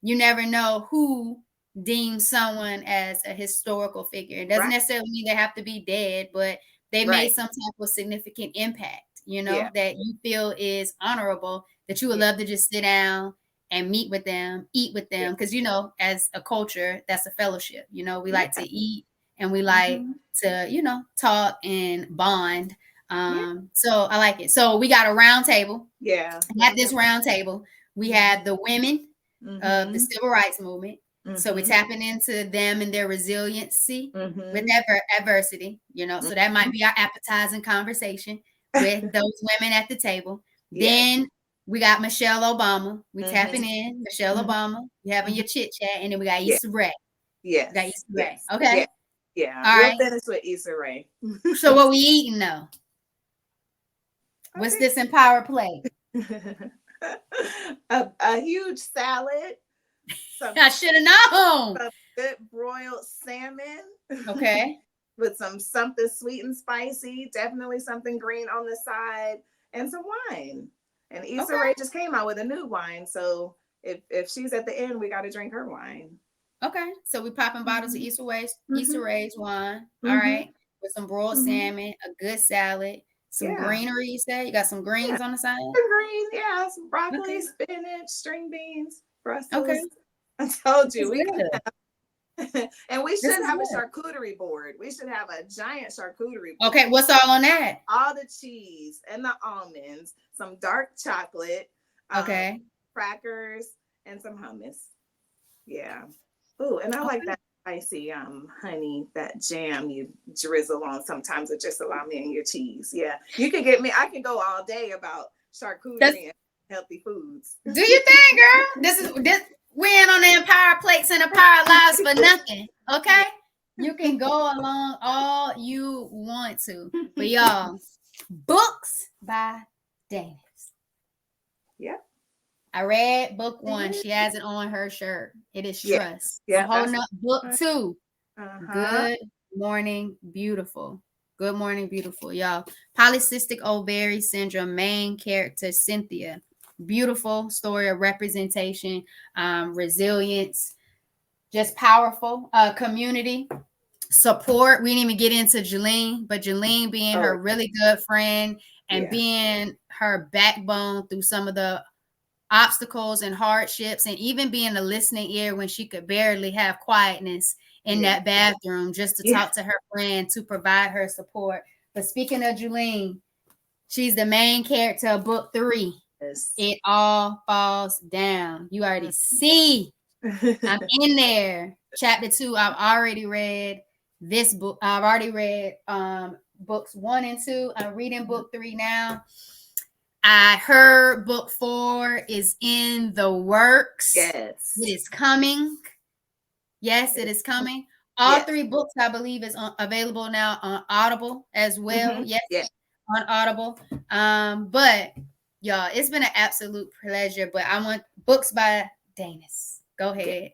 you never know who deems someone as a historical figure. It doesn't necessarily mean they have to be dead, but they made some type of significant impact, that you feel is honorable, that you would love to just sit down and meet with them, eat with them. Because, as a culture, that's a fellowship. We Yeah. like to eat and we like Mm-hmm. to, talk and bond. Yeah. So I like it. So we got a round table. Yeah. At this round table, we had the women of the Mm-hmm. civil rights movement. So we're Mm-hmm. tapping into them and their resiliency with Mm-hmm. adversity, So that might be our appetizing conversation with those women at the table. Yes. Then we got Michelle Obama. We tapping Mm-hmm. in Michelle Mm-hmm. Obama. You having Mm-hmm. your chit chat, and then we got Yeah. Issa Rae. We got Yes. Issa Rae. Yes. Okay. Yeah. Yeah. All We'll right. finish with Issa Rae. So what we eating though? What's this empower plate? a huge salad. I should have known. Some good broiled salmon. Okay. With something sweet and spicy, definitely something green on the side, and some wine. And Issa Rae just came out with a new wine, so if she's at the end, we got to drink her wine. Okay, so we popping bottles of Issa Rae's wine. All Mm-hmm. right, with some broiled Mm-hmm. salmon, a good salad, some greenery. You said you got some greens on the side. Some greens, yeah, some broccoli, spinach, string beans, Brussels. I told you we can have. And we should have a charcuterie board. We should have a giant charcuterie board. Okay, what's all on that? All the cheese and the almonds, some dark chocolate, crackers, and some hummus. Yeah. Ooh, and I like that spicy honey, that jam you drizzle on sometimes with just salami and your cheese. Yeah. You can get me, I can go all day about charcuterie and healthy foods. Do you think, girl? This we ain't on the Empire Plates and Empire Lives for nothing. Okay? You can go along all you want to. But y'all, books by Daines. Yep. I read book 1. She has it on her shirt. It is Trust. Yeah. I'm holding up book 2. Good morning, beautiful. Good morning, beautiful. Y'all, polycystic ovary syndrome, main character Cynthia. Beautiful story of representation, resilience, just powerful. Community support. We didn't even get into Jolene, but Jolene being her really good friend and being her backbone through some of the obstacles and hardships, and even being a listening ear when she could barely have quietness in that bathroom just to talk to her friend to provide her support. But speaking of Jolene, she's the main character of book 3. Yes. It all falls down. You already see. I'm in there. Chapter 2. I've already read this book. I've already read books 1 and 2. I'm reading book 3 now. I heard book 4 is in the works. Yes. It is coming. Yes, it is coming. All 3 books, I believe, is available now on Audible as well. Yes. On Audible. But y'all, it's been an absolute pleasure. But I want books by Daines. Go ahead.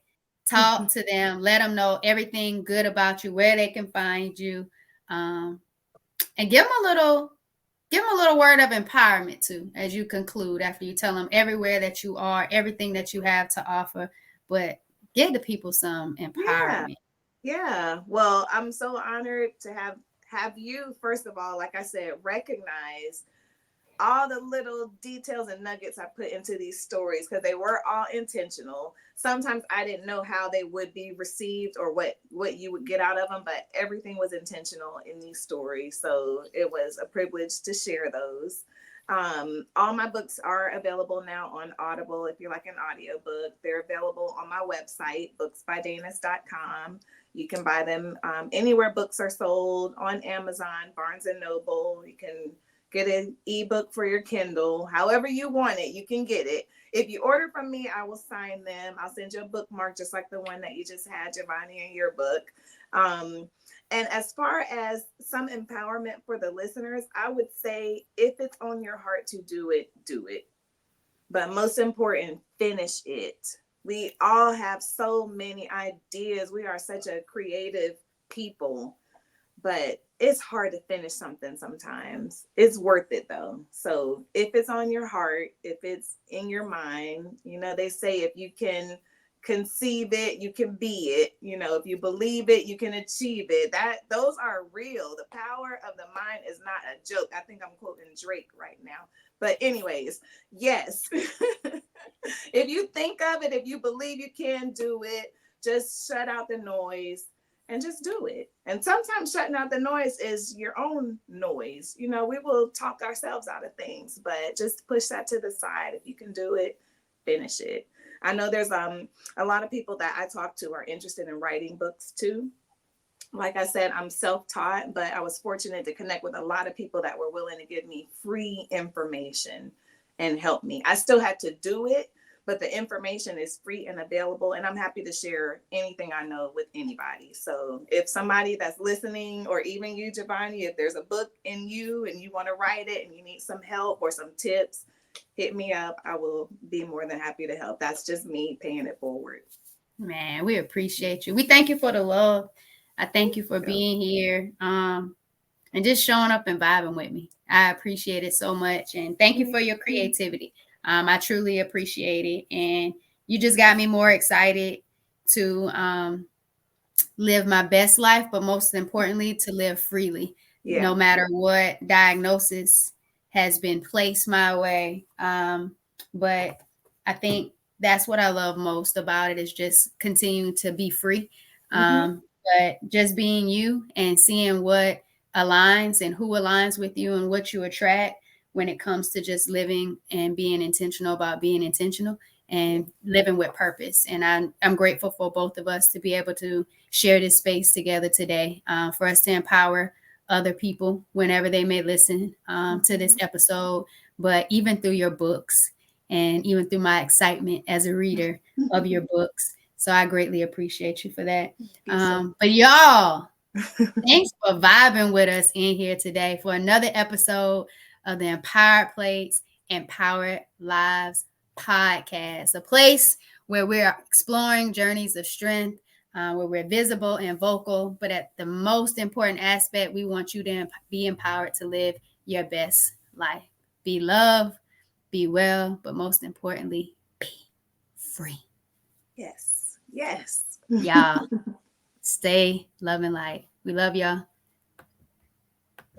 Talk to them. Let them know everything good about you, where they can find you. And give them a little word of empowerment too, as you conclude, after you tell them everywhere that you are, everything that you have to offer, but give the people some empowerment. Yeah. Well, I'm so honored to have you, first of all, like I said, recognize all the little details and nuggets I put into these stories, because they were all intentional. Sometimes I didn't know how they would be received or what you would get out of them, but everything was intentional in these stories. So it was a privilege to share those. All my books are available now on Audible. If you like an audiobook, they're available on my website, booksbydaines.com. You can buy them anywhere books are sold, on Amazon, Barnes and Noble. You can get an ebook for your Kindle. However you want it, you can get it. If you order from me, I will sign them. I'll send you a bookmark just like the one that you just had, Giovanni, in your book. And as far as some empowerment for the listeners, I would say if it's on your heart to do it, do it. But most important, finish it. We all have so many ideas. We are such a creative people, but it's hard to finish something sometimes. It's worth it though. So if it's on your heart, if it's in your mind, they say if you can conceive it, you can be it. If you believe it, you can achieve it. Those are real. The power of the mind is not a joke. I think I'm quoting Drake right now. But anyways, yes. If you think of it, if you believe you can do it, just shut out the noise and just do it. And sometimes shutting out the noise is your own noise. You know, we will talk ourselves out of things, but just push that to the side. If you can do it, finish it. I know there's a lot of people that I talk to are interested in writing books too. Like I said, I'm self-taught, but I was fortunate to connect with a lot of people that were willing to give me free information and help me. I still had to do it, but the information is free and available, and I'm happy to share anything I know with anybody. So if somebody that's listening, or even you, Giovanni, if there's a book in you and you want to write it and you need some help or some tips, hit me up. I will be more than happy to help. That's just me paying it forward. Man, we appreciate you. We thank you for the love. I thank you for being here, and just showing up and vibing with me. I appreciate it so much, and thank you for your creativity. I truly appreciate it, and you just got me more excited to live my best life, but most importantly, to live freely, no matter what diagnosis has been placed my way. But I think that's what I love most about it, is just continuing to be free. But just being you and seeing what aligns and who aligns with you and what you attract when it comes to just living and being intentional about being intentional and living with purpose. And I'm grateful for both of us to be able to share this space together today, for us to empower other people whenever they may listen to this episode, but even through your books and even through my excitement as a reader of your books. So I greatly appreciate you for that. But y'all, thanks for vibing with us in here today for another episode of the Empowered Plates, Empowered Lives podcast, a place where we're exploring journeys of strength, where we're visible and vocal, but at the most important aspect, we want you to be empowered to live your best life. Be loved, be well, but most importantly, be free. Yes. Yes. Y'all, stay love and light. We love y'all.